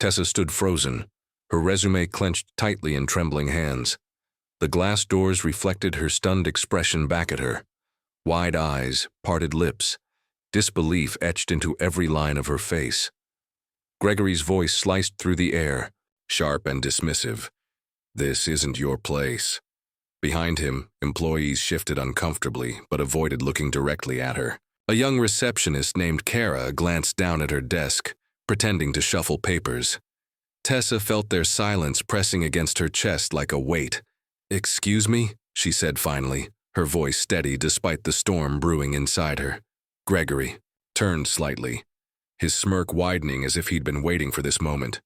Tessa stood frozen, her résumé clenched tightly in trembling hands. The glass doors reflected her stunned expression back at her. Wide eyes, parted lips, disbelief etched into every line of her face. Gregory's voice sliced through the air, sharp and dismissive. "This isn't your place." Behind him, employees shifted uncomfortably but avoided looking directly at her. A young receptionist named Kara glanced down at her desk, pretending to shuffle papers. Tessa felt their silence pressing against her chest like a weight. "Excuse me?" she said finally, her voice steady despite the storm brewing inside her. Gregory turned slightly, his smirk widening as if he'd been waiting for this moment.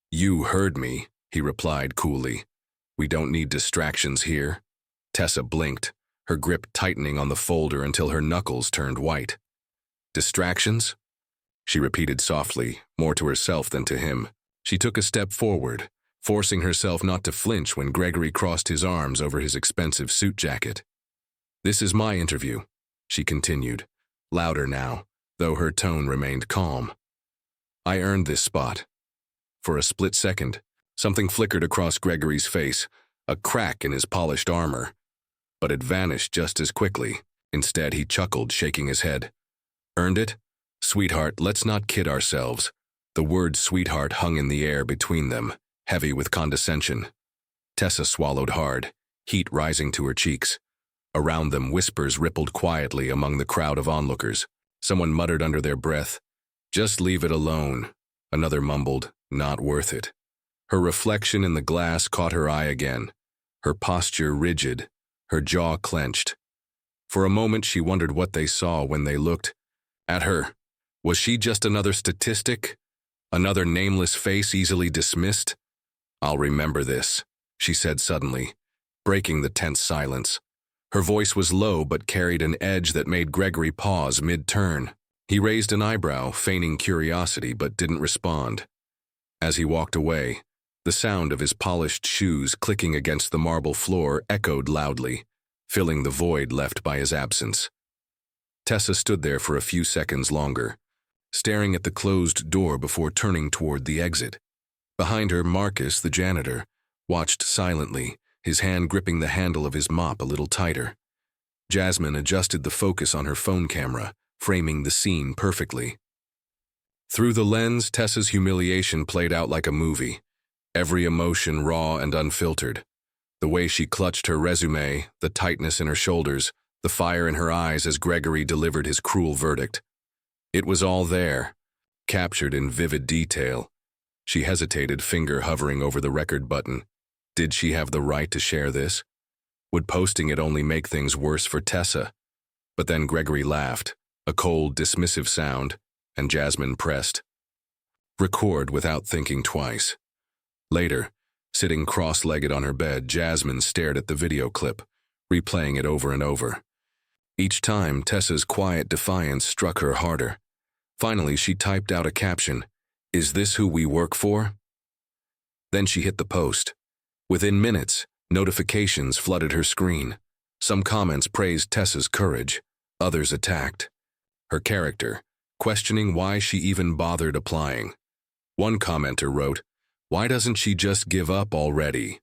"You heard me," he replied coolly. "We don't need distractions here." Tessa blinked, her grip tightening on the folder until her knuckles turned white. "Distractions?" she repeated softly, more to herself than to him. She took a step forward, forcing herself not to flinch when Gregory crossed his arms over his expensive suit jacket. "This is my interview," she continued, louder now, though her tone remained calm. "I earned this spot." For a split second, something flickered across Gregory's face, a crack in his polished armor. But it vanished just as quickly. Instead, he chuckled, shaking his head. "Earned it? Sweetheart, let's not kid ourselves." The word sweetheart hung in the air between them, heavy with condescension. Tessa swallowed hard, heat rising to her cheeks. Around them, whispers rippled quietly among the crowd of onlookers. Someone muttered under their breath, "Just leave it alone." Another mumbled, "Not worth it." Her reflection in the glass caught her eye again, her posture rigid, her jaw clenched. For a moment she wondered what they saw when they looked at her. Was she just another statistic? Another nameless face easily dismissed? "I'll remember this," she said suddenly, breaking the tense silence. Her voice was low but carried an edge that made Gregory pause mid-turn. He raised an eyebrow, feigning curiosity, but didn't respond. As he walked away, the sound of his polished shoes clicking against the marble floor echoed loudly, filling the void left by his absence. Tessa stood there for a few seconds longer, staring at the closed door before turning toward the exit. Behind her, Marcus, the janitor, watched silently, his hand gripping the handle of his mop a little tighter. Jasmine adjusted the focus on her phone camera, framing the scene perfectly. Through the lens, Tessa's humiliation played out like a movie, every emotion raw and unfiltered. The way she clutched her résumé, the tightness in her shoulders, the fire in her eyes as Gregory delivered his cruel verdict. It was all there, captured in vivid detail. She hesitated, finger hovering over the record button. Did she have the right to share this? Would posting it only make things worse for Tessa? But then Gregory laughed, a cold, dismissive sound, and Jasmine pressed record without thinking twice. Later, sitting cross-legged on her bed, Jasmine stared at the video clip, replaying it over and over. Each time, Tessa's quiet defiance struck her harder. Finally, she typed out a caption, "Is this who we work for?" Then she hit the post. Within minutes, notifications flooded her screen. Some comments praised Tessa's courage, others attacked her character, questioning why she even bothered applying. One commenter wrote, "Why doesn't she just give up already?"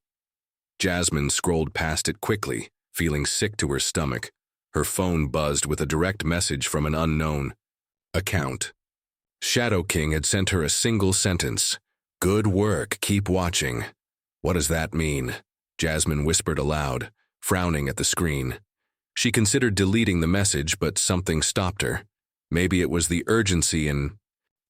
Jasmine scrolled past it quickly, feeling sick to her stomach. Her phone buzzed with a direct message from an unknown account. Shadow King had sent her a single sentence, "Good work, keep watching." "What does that mean?" Jasmine whispered aloud, frowning at the screen. She considered deleting the message, but something stopped her. Maybe it was the urgency in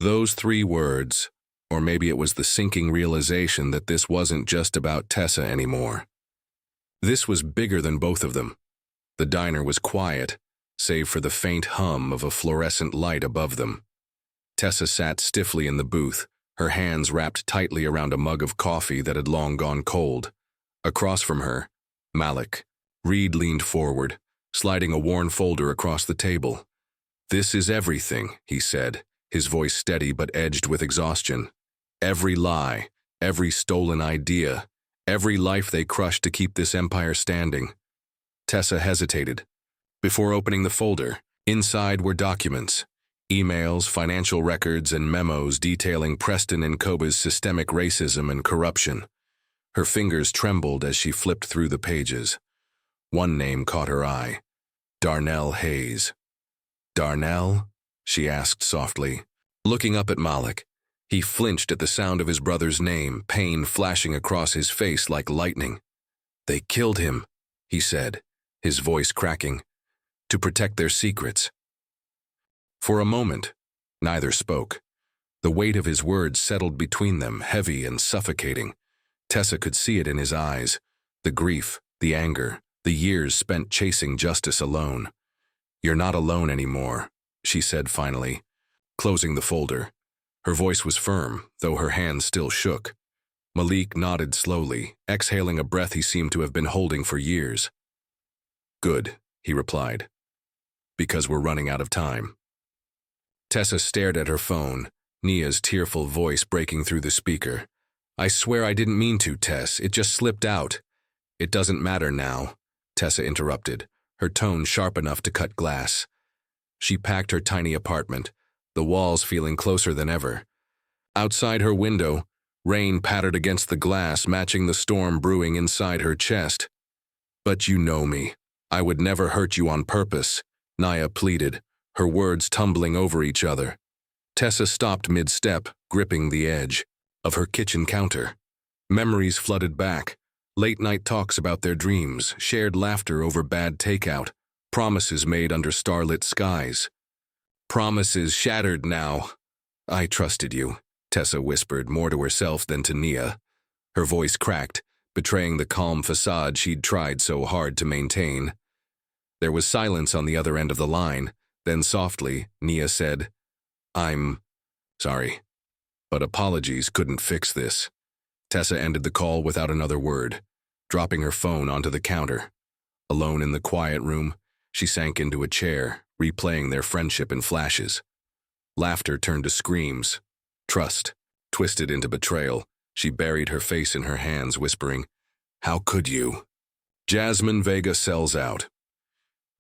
those 3 words, or maybe it was the sinking realization that this wasn't just about Tessa anymore. This was bigger than both of them. The diner was quiet, save for the faint hum of a fluorescent light above them. Tessa sat stiffly in the booth, her hands wrapped tightly around a mug of coffee that had long gone cold. Across from her, Malik Reed leaned forward, sliding a worn folder across the table. "This is everything," he said, his voice steady but edged with exhaustion. "Every lie, every stolen idea, every life they crushed to keep this empire standing." Tessa hesitated. Before opening the folder, inside were documents, Emails, financial records, and memos detailing Preston Co's systemic racism and corruption. Her fingers trembled as she flipped through the pages. One name caught her eye. Darnell Hayes. Darnell? She asked softly. Looking up at Malik, he flinched at the sound of his brother's name, pain flashing across his face like lightning. They killed him, he said, his voice cracking, to protect their secrets. For a moment, neither spoke. The weight of his words settled between them, heavy and suffocating. Tessa could see it in his eyes, the grief, the anger, the years spent chasing justice alone. "You're not alone anymore," she said finally, closing the folder. Her voice was firm, though her hands still shook. Malik nodded slowly, exhaling a breath he seemed to have been holding for years. "Good," he replied, "because we're running out of time." Tessa stared at her phone, Nia's tearful voice breaking through the speaker. "I swear I didn't mean to, Tess. It just slipped out." "It doesn't matter now," Tessa interrupted, her tone sharp enough to cut glass. She packed her tiny apartment, the walls feeling closer than ever. Outside her window, rain pattered against the glass, matching the storm brewing inside her chest. "But you know me. I would never hurt you on purpose," Nia pleaded, her words tumbling over each other. Tessa stopped mid-step, gripping the edge of her kitchen counter. Memories flooded back, late-night talks about their dreams, shared laughter over bad takeout, promises made under starlit skies. Promises shattered now. "I trusted you," Tessa whispered, more to herself than to Nia. Her voice cracked, betraying the calm facade she'd tried so hard to maintain. There was silence on the other end of the line. Then softly, Nia said, "I'm sorry, but apologies couldn't fix this." Tessa ended the call without another word, dropping her phone onto the counter. Alone in the quiet room, she sank into a chair, replaying their friendship in flashes. Laughter turned to screams. Trust twisted into betrayal. She buried her face in her hands, whispering, "How could you?" Jasmine Vega sells out.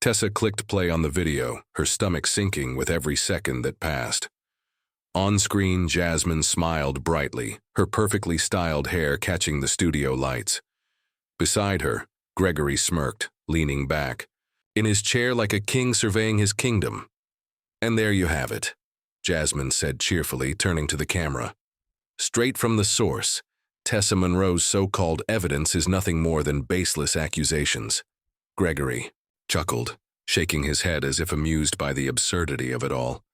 Tessa clicked play on the video, her stomach sinking with every second that passed. On screen, Jasmine smiled brightly, her perfectly styled hair catching the studio lights. Beside her, Gregory smirked, leaning back, in his chair like a king surveying his kingdom. "And there you have it," Jasmine said cheerfully, turning to the camera. "Straight from the source, Tessa Monroe's so-called evidence is nothing more than baseless accusations." Gregory chuckled, shaking his head as if amused by the absurdity of it all.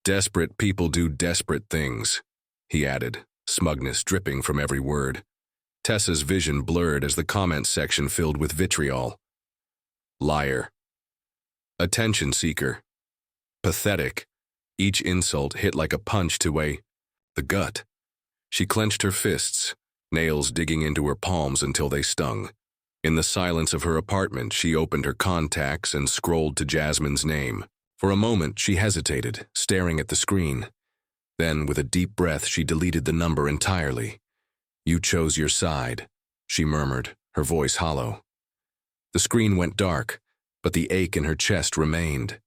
"Desperate people do desperate things," he added, smugness dripping from every word. Tessa's vision blurred as the comments section filled with vitriol. Liar. Attention seeker. Pathetic. Each insult hit like a punch to the gut. She clenched her fists, nails digging into her palms until they stung. In the silence of her apartment, she opened her contacts and scrolled to Jasmine's name. For a moment, she hesitated, staring at the screen. Then, with a deep breath, she deleted the number entirely. "You chose your side," she murmured, her voice hollow. The screen went dark, but the ache in her chest remained.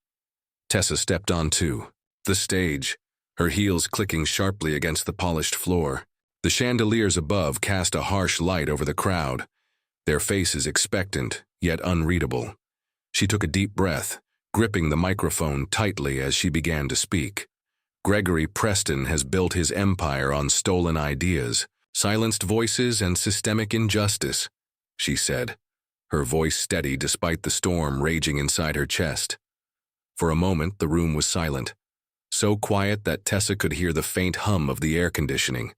Tessa stepped onto the stage, her heels clicking sharply against the polished floor. The chandeliers above cast a harsh light over the crowd, their faces expectant, yet unreadable. She took a deep breath, gripping the microphone tightly as she began to speak. "Gregory Preston has built his empire on stolen ideas, silenced voices, and systemic injustice," she said, her voice steady despite the storm raging inside her chest. For a moment, the room was silent, so quiet that Tessa could hear the faint hum of the air conditioning.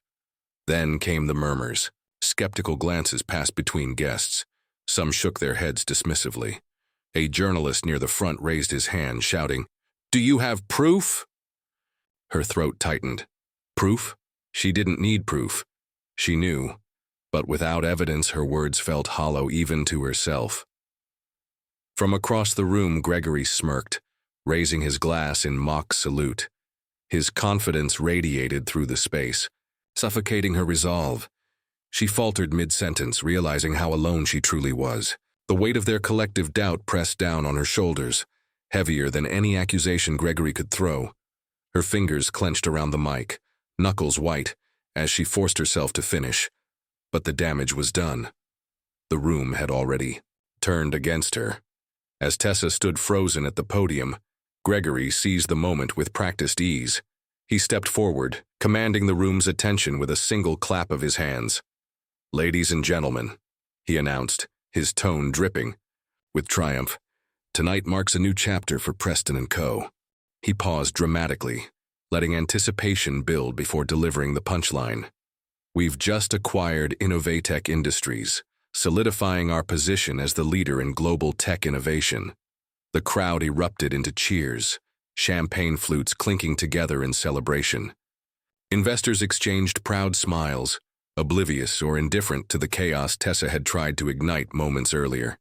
Then came the murmurs. Skeptical glances passed between guests. Some shook their heads dismissively. A journalist near the front raised his hand, shouting, "Do you have proof?" Her throat tightened. Proof? She didn't need proof. She knew, but without evidence her words felt hollow even to herself. From across the room, Gregory smirked, raising his glass in mock salute. His confidence radiated through the space, suffocating her resolve. She faltered mid-sentence, realizing how alone she truly was. The weight of their collective doubt pressed down on her shoulders, heavier than any accusation Gregory could throw. Her fingers clenched around the mic, knuckles white, as she forced herself to finish. But the damage was done. The room had already turned against her. As Tessa stood frozen at the podium, Gregory seized the moment with practiced ease. He stepped forward, commanding the room's attention with a single clap of his hands. "Ladies and gentlemen," he announced, his tone dripping with triumph, "tonight marks a new chapter for Preston Co." He paused dramatically, letting anticipation build before delivering the punchline. "We've just acquired Innovatech Industries, solidifying our position as the leader in global tech innovation." The crowd erupted into cheers, champagne flutes clinking together in celebration. Investors exchanged proud smiles, oblivious or indifferent to the chaos Tessa had tried to ignite moments earlier.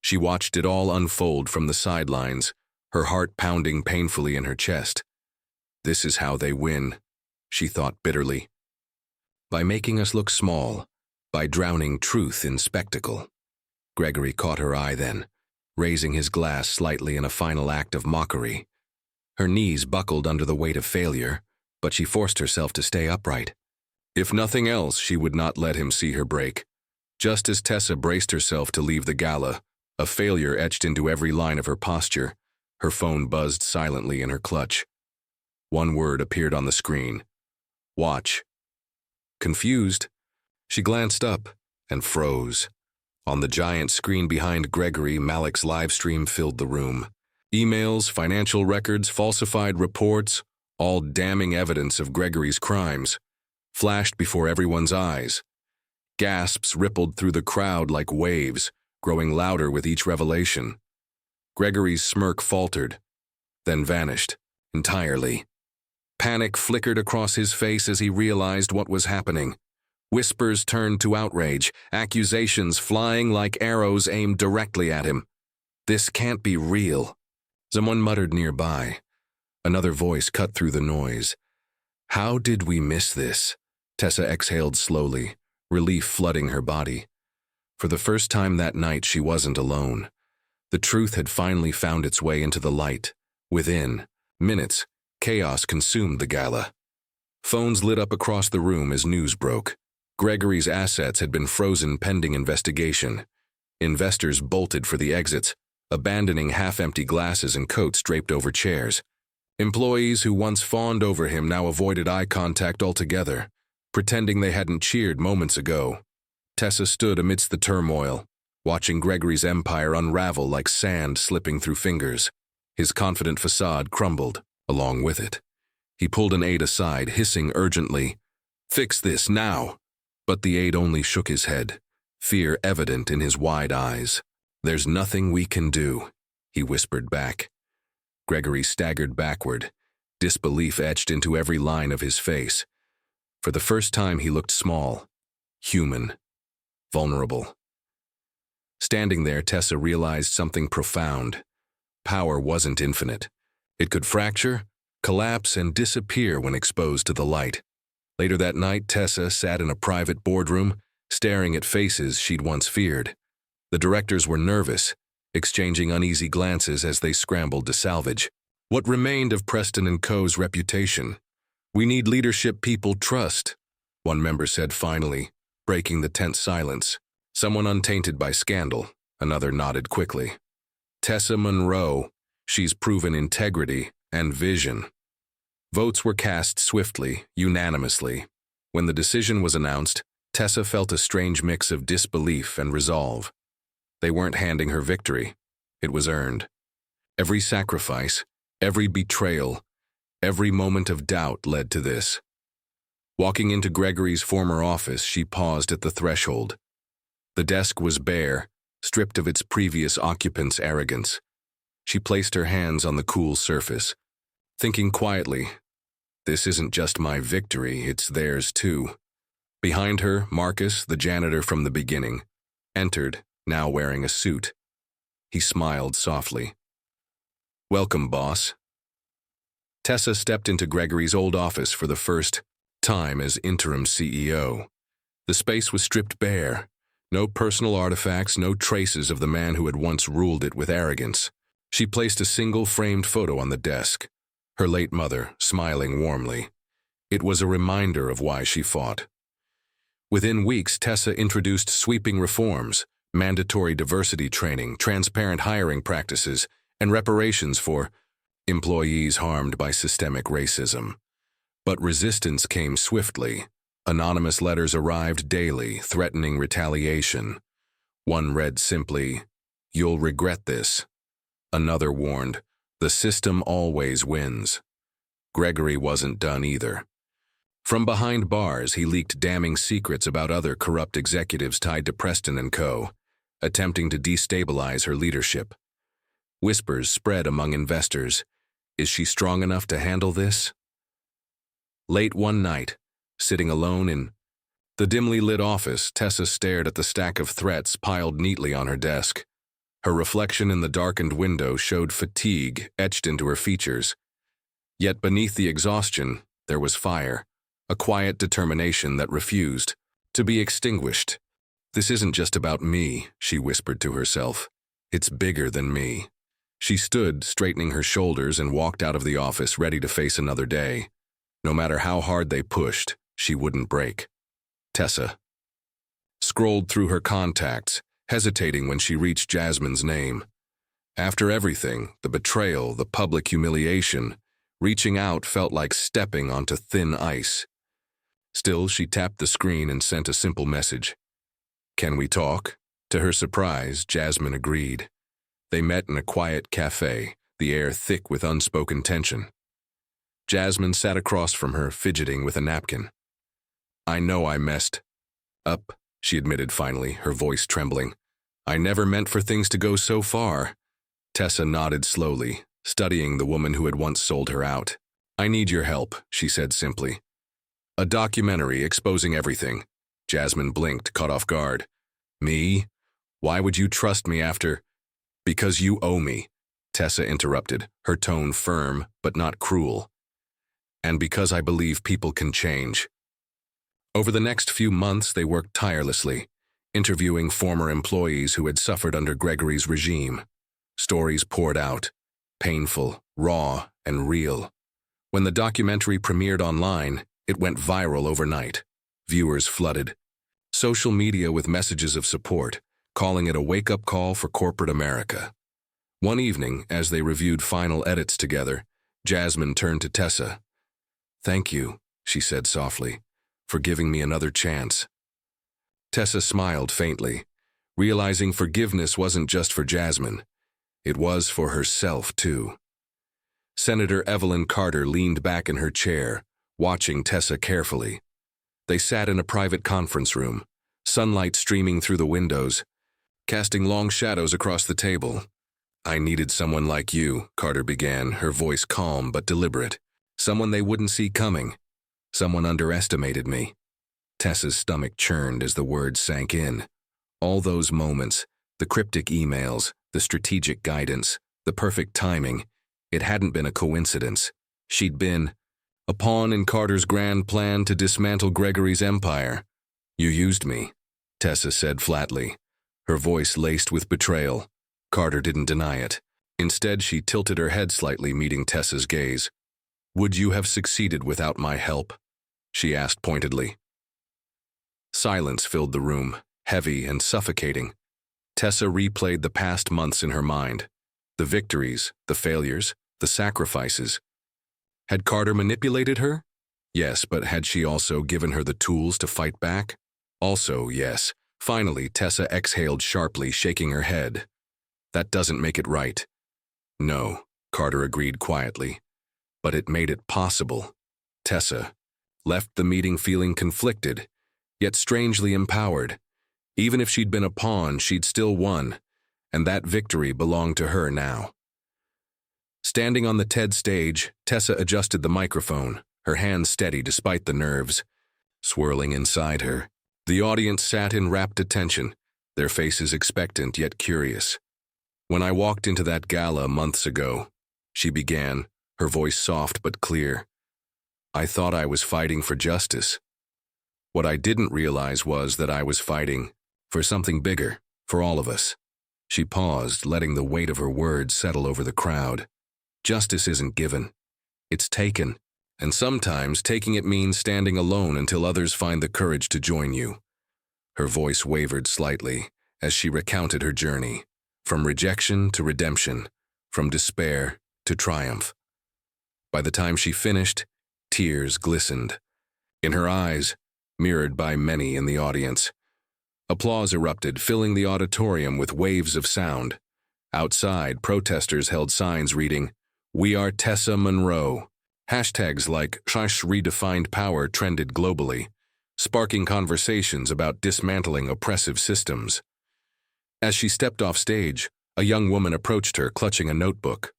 She watched it all unfold from the sidelines, her heart pounding painfully in her chest. "This is how they win," she thought bitterly. "By making us look small, by drowning truth in spectacle." Gregory caught her eye then, raising his glass slightly in a final act of mockery. Her knees buckled under the weight of failure, but she forced herself to stay upright. If nothing else, she would not let him see her break. Just as Tessa braced herself to leave the gala, a failure etched into every line of her posture. Her phone buzzed silently in her clutch. One word appeared on the screen: "Watch." Confused, she glanced up and froze. On the giant screen behind Gregory, Malik's live stream filled the room. Emails, financial records, falsified reports, all damning evidence of Gregory's crimes, flashed before everyone's eyes. Gasps rippled through the crowd like waves, growing louder with each revelation. Gregory's smirk faltered, then vanished entirely. Panic flickered across his face as he realized what was happening. Whispers turned to outrage, accusations flying like arrows aimed directly at him. "This can't be real." Someone muttered nearby. Another voice cut through the noise. "How did we miss this?" Tessa exhaled slowly, relief flooding her body. For the first time that night, she wasn't alone. The truth had finally found its way into the light. Within minutes, chaos consumed the gala. Phones lit up across the room as news broke. Gregory's assets had been frozen pending investigation. Investors bolted for the exits, abandoning half-empty glasses and coats draped over chairs. Employees who once fawned over him now avoided eye contact altogether, pretending they hadn't cheered moments ago. Tessa stood amidst the turmoil, watching Gregory's empire unravel like sand slipping through fingers. His confident facade crumbled along with it. He pulled an aide aside, hissing urgently, "Fix this now!" But the aide only shook his head, fear evident in his wide eyes. "There's nothing we can do," he whispered back. Gregory staggered backward, disbelief etched into every line of his face. For the first time, he looked small, human, vulnerable. Standing there, Tessa realized something profound. Power wasn't infinite. It could fracture, collapse, and disappear when exposed to the light. Later that night, Tessa sat in a private boardroom, staring at faces she'd once feared. The directors were nervous, exchanging uneasy glances as they scrambled to salvage what remained of Preston Co.'s reputation. "We need leadership people trust," one member said finally, breaking the tense silence. "Someone untainted by scandal," another nodded quickly. "Tessa Monroe, she's proven integrity and vision." Votes were cast swiftly, unanimously. When the decision was announced, Tessa felt a strange mix of disbelief and resolve. They weren't handing her victory. It was earned. Every sacrifice, every betrayal, every moment of doubt led to this. Walking into Gregory's former office, she paused at the threshold. The desk was bare, stripped of its previous occupant's arrogance. She placed her hands on the cool surface, thinking quietly, "This isn't just my victory, it's theirs too." Behind her, Marcus, the janitor from the beginning, entered, now wearing a suit. He smiled softly. "Welcome, boss." Tessa stepped into Gregory's old office for the first time as interim CEO. The space was stripped bare. No personal artifacts, no traces of the man who had once ruled it with arrogance. She placed a single framed photo on the desk, her late mother, smiling warmly. It was a reminder of why she fought. Within weeks, Tessa introduced sweeping reforms, mandatory diversity training, transparent hiring practices, and reparations for employees harmed by systemic racism. But resistance came swiftly. Anonymous letters arrived daily, threatening retaliation. One read simply, "You'll regret this." Another warned, "The system always wins." Gregory wasn't done either. From behind bars, he leaked damning secrets about other corrupt executives tied to Preston Co, attempting to destabilize her leadership. Whispers spread among investors. Is she strong enough to handle this? Late one night, sitting alone in the dimly lit office, Tessa stared at the stack of threats piled neatly on her desk. Her reflection in the darkened window showed fatigue etched into her features. Yet beneath the exhaustion, there was fire, a quiet determination that refused to be extinguished. "This isn't just about me," she whispered to herself. "It's bigger than me." She stood, straightening her shoulders, and walked out of the office, ready to face another day. No matter how hard they pushed, she wouldn't break. Tessa scrolled through her contacts, hesitating when she reached Jasmine's name. After everything, the betrayal, the public humiliation, reaching out felt like stepping onto thin ice. Still, she tapped the screen and sent a simple message. "Can we talk?" To her surprise, Jasmine agreed. They met in a quiet cafe, the air thick with unspoken tension. Jasmine sat across from her, fidgeting with a napkin. "I know I messed up," she admitted finally, her voice trembling. "I never meant for things to go so far." Tessa nodded slowly, studying the woman who had once sold her out. "I need your help," she said simply. "A documentary exposing everything." Jasmine blinked, caught off guard. "Me? Why would you trust me after—" "Because you owe me," Tessa interrupted, her tone firm but not cruel. "And because I believe people can change." Over the next few months, they worked tirelessly, interviewing former employees who had suffered under Gregory's regime. Stories poured out, painful, raw, and real. When the documentary premiered online, it went viral overnight. Viewers flooded social media with messages of support, calling it a wake-up call for corporate America. One evening, as they reviewed final edits together, Jasmine turned to Tessa. "Thank you," she said softly, "for giving me another chance." Tessa smiled faintly, realizing forgiveness wasn't just for Jasmine. It was for herself, too. Senator Evelyn Carter leaned back in her chair, watching Tessa carefully. They sat in a private conference room, sunlight streaming through the windows, casting long shadows across the table. "I needed someone like you," Carter began, her voice calm but deliberate. "Someone they wouldn't see coming. Someone underestimated me." Tessa's stomach churned as the words sank in. All those moments, the cryptic emails, the strategic guidance, the perfect timing, it hadn't been a coincidence. She'd been a pawn in Carter's grand plan to dismantle Gregory's empire. "You used me," Tessa said flatly, her voice laced with betrayal. Carter didn't deny it. Instead, she tilted her head slightly, meeting Tessa's gaze. "Would you have succeeded without my help?" she asked pointedly. Silence filled the room, heavy and suffocating. Tessa replayed the past months in her mind. The victories, the failures, the sacrifices. Had Carter manipulated her? Yes, but had she also given her the tools to fight back? Also, yes. Finally, Tessa exhaled sharply, shaking her head. "That doesn't make it right." "No," Carter agreed quietly. "But it made it possible." Tessa left the meeting feeling conflicted, yet strangely empowered. Even if she'd been a pawn, she'd still won, and that victory belonged to her now. Standing on the TED stage, Tessa adjusted the microphone, her hands steady despite the nerves swirling inside her. The audience sat in rapt attention, their faces expectant yet curious. "When I walked into that gala months ago," she began, her voice soft but clear, "I thought I was fighting for justice. What I didn't realize was that I was fighting for something bigger, for all of us." She paused, letting the weight of her words settle over the crowd. "Justice isn't given. It's taken. And sometimes taking it means standing alone until others find the courage to join you. Her voice wavered slightly as she recounted her journey, from rejection to redemption, from despair to triumph. By the time she finished, tears glistened in her eyes, mirrored by many in the audience. Applause erupted, filling the auditorium with waves of sound. Outside, protesters held signs reading, "We are Tessa Monroe." Hashtags like "Shash redefined power" trended globally, sparking conversations about dismantling oppressive systems. As she stepped off stage, a young woman approached her, clutching a notebook.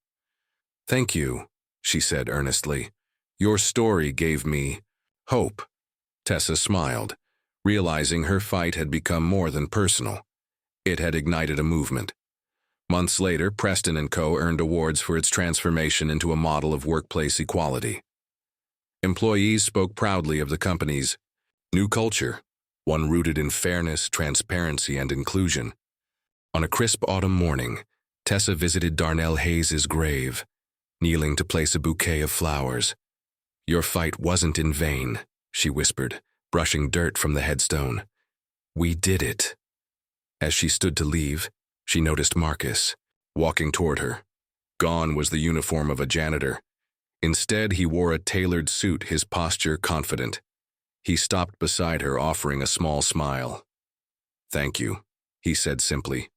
"Thank you," she said earnestly. "Your story gave me hope." Tessa smiled, realizing her fight had become more than personal. It had ignited a movement. Months later, Preston Co. earned awards for its transformation into a model of workplace equality. Employees spoke proudly of the company's new culture, one rooted in fairness, transparency, and inclusion. On a crisp autumn morning, Tessa visited Darnell Hayes's grave, kneeling to place a bouquet of flowers. "Your fight wasn't in vain," she whispered, brushing dirt from the headstone. "We did it." As she stood to leave, she noticed Marcus, walking toward her. Gone was the uniform of a janitor. Instead, he wore a tailored suit, his posture confident. He stopped beside her, offering a small smile. "Thank you," he said simply.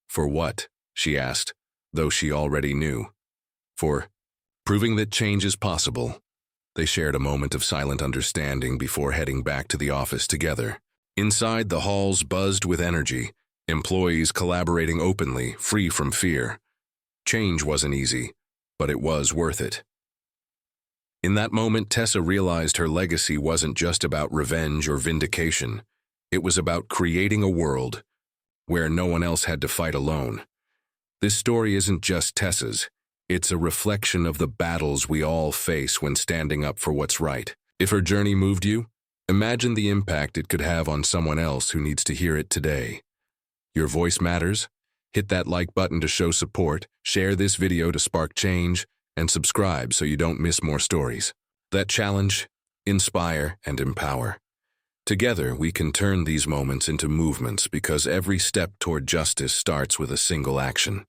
"For what?" she asked, though she already knew. "For proving that change is possible." They shared a moment of silent understanding before heading back to the office together. Inside, the halls buzzed with energy, employees collaborating openly, free from fear. Change wasn't easy, but it was worth it. In that moment, Tessa realized her legacy wasn't just about revenge or vindication. It was about creating a world where no one else had to fight alone. This story isn't just Tessa's. It's a reflection of the battles we all face when standing up for what's right. If her journey moved you, imagine the impact it could have on someone else who needs to hear it today. Your voice matters. Hit that like button to show support, share this video to spark change, and subscribe so you don't miss more stories that challenge, inspire, and empower. Together, we can turn these moments into movements because every step toward justice starts with a single action.